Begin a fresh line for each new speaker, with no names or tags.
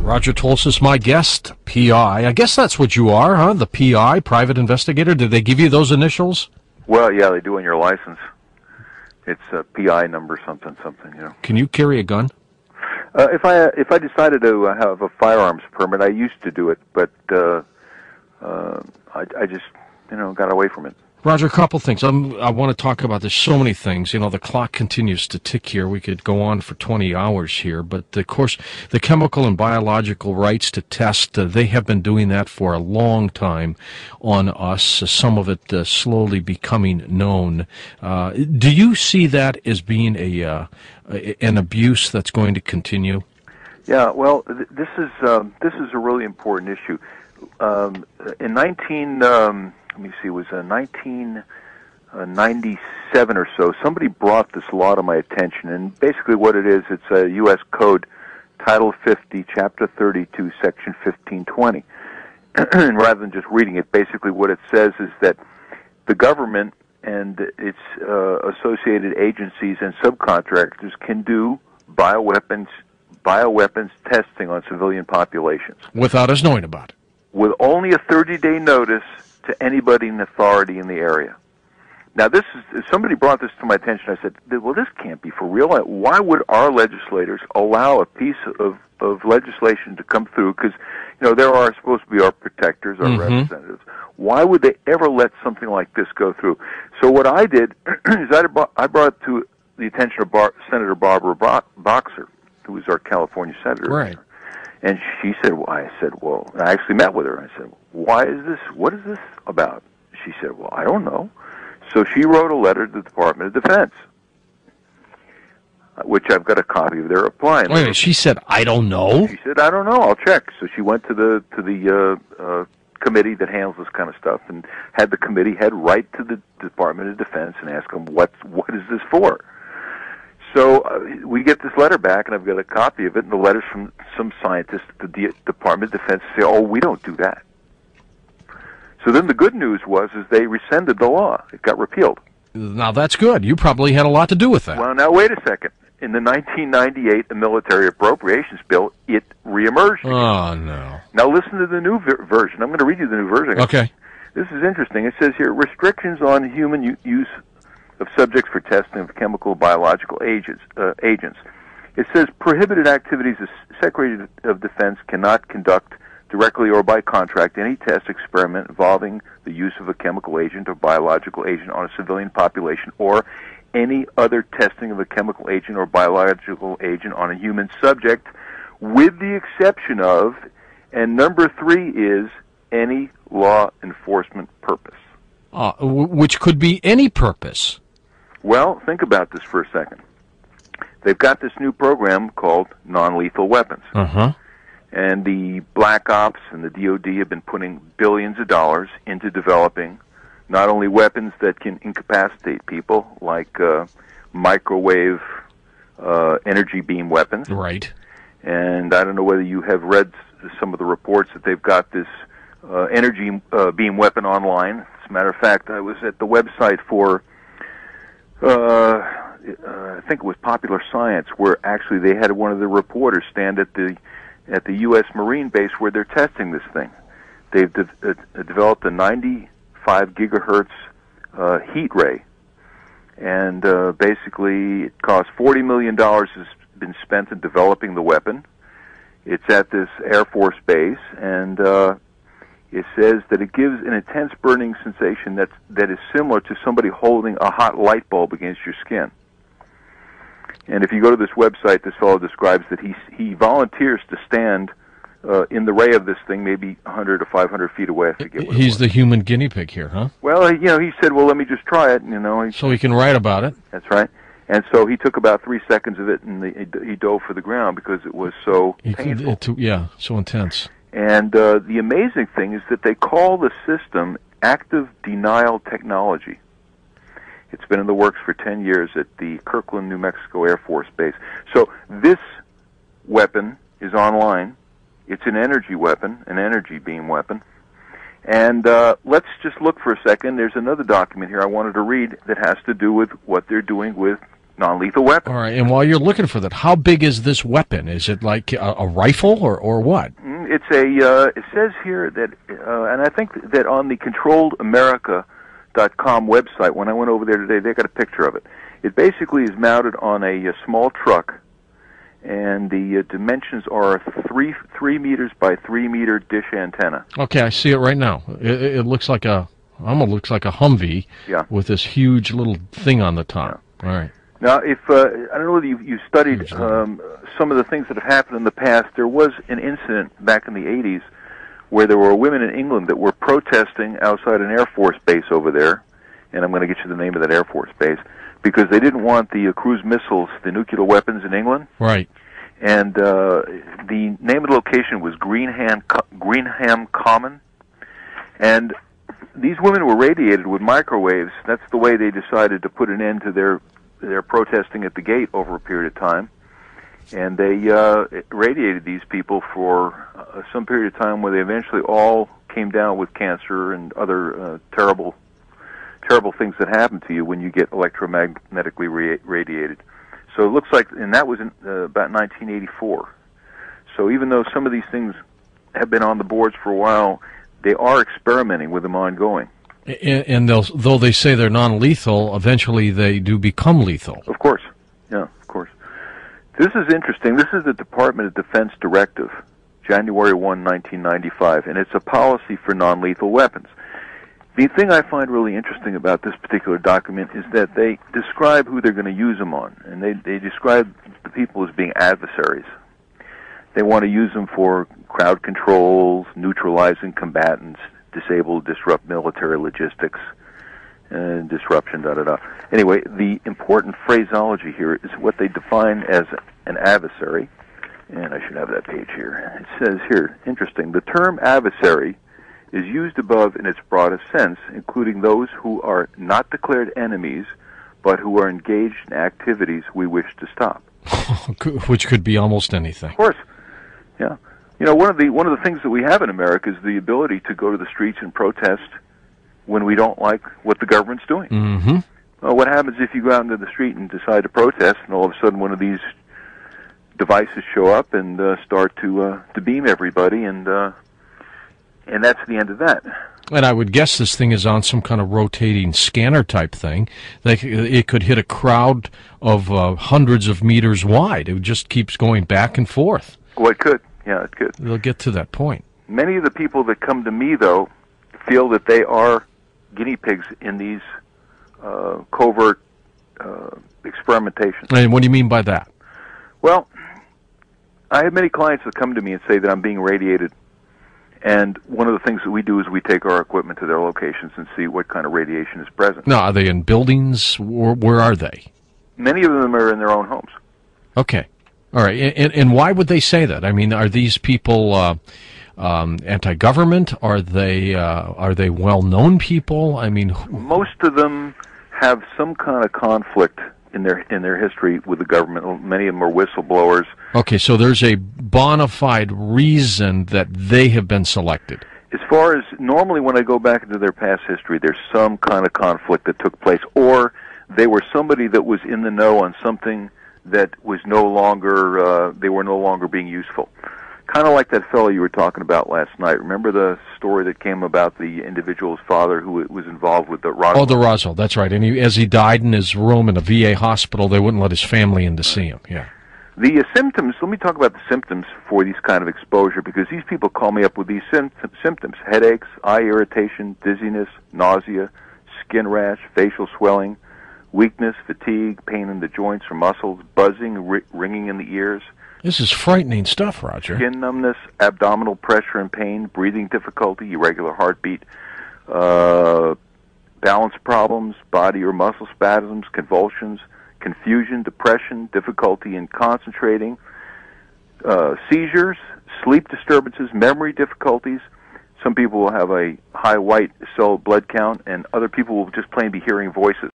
Roger Tolsis, my guest, PI. I guess that's what you are, huh? The PI, private investigator. Did they give you those initials?
Well, yeah, they do on your license. It's a PI number, something, you know.
Can you carry a gun?
If I decided to have a firearms permit, I used to do it, but I just, got away from it.
Roger, a couple things. I want to talk about, there's so many things. The clock continues to tick here. We could go on for 20 hours here. But, of course, the chemical and biological rights to test, they have been doing that for a long time on us, some of it slowly becoming known. Do you see that as being an abuse that's going to continue?
Yeah, well, this is a really important issue. In 1997 or so, somebody brought this law to my attention, and basically what it is, it's a U.S. Code, Title 50, Chapter 32, Section 1520. And rather than just reading it, basically what it says is that the government and its associated agencies and subcontractors can do bioweapons testing on civilian populations.
Without us knowing about it.
With only a 30-day notice to anybody in authority in the area. Now, somebody brought this to my attention. I said, well, this can't be for real. Why would our legislators allow a piece of legislation to come through? Because, there are supposed to be our protectors, our representatives. Why would they ever let something like this go through? So what I did is I brought it to the attention of Senator Barbara Boxer, who was our California senator.
Right.
And she said, I actually met with her. I said, what is this about? She said, well, I don't know. So she wrote a letter to the Department of Defense, which I've got a copy of their reply.
Wait a minute, she said, I don't know?
She said, I don't know, I'll check. So she went to the committee that handles this kind of stuff and had the committee head right to the Department of Defense and ask them, what is this for? So we get this letter back, and I've got a copy of it, and the letter's from some scientists at the Department of Defense say, oh, we don't do that. So then the good news is they rescinded the law. It got repealed.
Now, that's good. You probably had a lot to do with that.
Well, now, wait a second. In the 1998 Military Appropriations Bill, it reemerged again.
Oh, no.
Now, listen to the new version. I'm going to read you the new version.
Okay.
This is interesting. It says here, restrictions on human use of subjects for testing of chemical biological agents. It says prohibited activities of Secretary of Defense cannot conduct directly or by contract any test experiment involving the use of a chemical agent or biological agent on a civilian population or any other testing of a chemical agent or biological agent on a human subject, with the exception of, and number 3 is, any law enforcement purpose.
Which could be any purpose.
Well, think about this for a second. They've got this new program called non-lethal weapons.
Uh-huh.
And the Black Ops and the DOD have been putting billions of dollars into developing not only weapons that can incapacitate people, like microwave energy beam weapons.
Right.
And I don't know whether you have read some of the reports that they've got this energy beam weapon online. As a matter of fact, I was at the website for I think it was Popular Science, where actually they had one of the reporters stand at the U.S. Marine base where they're testing this thing. They've developed a 95 gigahertz heat ray, and basically it costs $40 million has been spent in developing the weapon. It's at this Air Force base, and it says that it gives an intense burning sensation that is similar to somebody holding a hot light bulb against your skin. And if you go to this website, this fellow describes that he volunteers to stand in the ray of this thing, maybe 100 or 500 feet away. I forget what
He's the human guinea pig here, huh?
Well, he said, well, let me just try it.
So he can write about it.
That's right. And so he took about 3 seconds of it, and he dove for the ground because it was so painful.
So intense.
And the amazing thing is that they call the system active denial technology. It's been in the works for 10 years at the Kirkland, New Mexico Air Force Base. So this weapon is online. It's an energy weapon, an energy beam weapon. And let's just look for a second. There's another document here I wanted to read that has to do with what they're doing with non-lethal weapons.
All right, and while you're looking for that, how big is this weapon? Is it like a rifle or what?
It's it says here that, and I think that on the ControlledAmerica.com website, when I went over there today, they got a picture of it. It basically is mounted on a small truck, and the dimensions are 3 meters by 3 meter dish antenna.
Okay, I see it right now. It looks like almost looks like a Humvee,
yeah,
with this huge little thing on the top. Yeah. All right.
Now, if I don't know whether you studied some of the things that have happened in the past. There was an incident back in the 80s where there were women in England that were protesting outside an Air Force base over there, and I'm going to get you the name of that Air Force base, because they didn't want the cruise missiles, the nuclear weapons in England.
Right.
And the name of the location was Greenham Common, and these women were radiated with microwaves. That's the way they decided to put an end to their protesting at the gate over a period of time. And they radiated these people for some period of time, where they eventually all came down with cancer and other terrible things that happen to you when you get electromagnetically radiated. So it looks like, and that was in about 1984. So even though some of these things have been on the boards for a while, they are experimenting with them ongoing.
And though they say they're non-lethal, eventually they do become lethal.
Of course. Yeah, of course. This is interesting. This is the Department of Defense Directive, January 1, 1995, and it's a policy for non-lethal weapons. The thing I find really interesting about this particular document is that they describe who they're going to use them on, and they describe the people as being adversaries. They want to use them for crowd controls, neutralizing combatants, disable, disrupt military logistics, and disruption, da-da-da. Anyway, the important phraseology here is what they define as an adversary, and I should have that page here. It says here, interesting, the term adversary is used above in its broadest sense, including those who are not declared enemies, but who are engaged in activities we wish to stop.
Which could be almost anything.
Of course, yeah. You know, one of the things that we have in America is the ability to go to the streets and protest when we don't like what the government's doing.
Mm-hmm.
Well, what happens if you go out into the street and decide to protest, and all of a sudden one of these devices show up and start to beam everybody, and that's the end of that.
And I would guess this thing is on some kind of rotating scanner type thing. It could hit a crowd of hundreds of meters wide. It just keeps going back and forth.
Well, it could. Yeah, it could.
They'll get to that point.
Many of the people that come to me, though, feel that they are guinea pigs in these covert experimentations.
And what do you mean by that?
Well, I have many clients that come to me and say that I'm being radiated. And one of the things that we do is we take our equipment to their locations and see what kind of radiation is present.
Now, are they in buildings? Where are they?
Many of them are in their own homes.
Okay. All right. And why would they say that? I mean, are these people anti-government? Are they well-known people? I mean,
most of them have some kind of conflict in their history with the government. Many of them are whistleblowers.
Okay, so there's a bona fide reason that they have been selected.
As far as normally when I go back into their past history, there's some kind of conflict that took place, or they were somebody that was in the know on something that was no longer, they were no longer being useful. Kind of like that fellow you were talking about last night. Remember the story that came about the individual's father who was involved with the Roswell?
Oh, the Roswell, that's right. And as he died in his room in a VA hospital, they wouldn't let his family in to see him. Yeah.
The symptoms, let me talk about the symptoms for these kind of exposure, because these people call me up with these symptoms: headaches, eye irritation, dizziness, nausea, skin rash, facial swelling, weakness, fatigue, pain in the joints or muscles, buzzing, ringing in the ears.
This is frightening stuff, Roger.
Skin numbness, abdominal pressure and pain, breathing difficulty, irregular heartbeat, balance problems, body or muscle spasms, convulsions, confusion, depression, difficulty in concentrating, seizures, sleep disturbances, memory difficulties. Some people will have a high white cell blood count, and other people will just plain be hearing voices.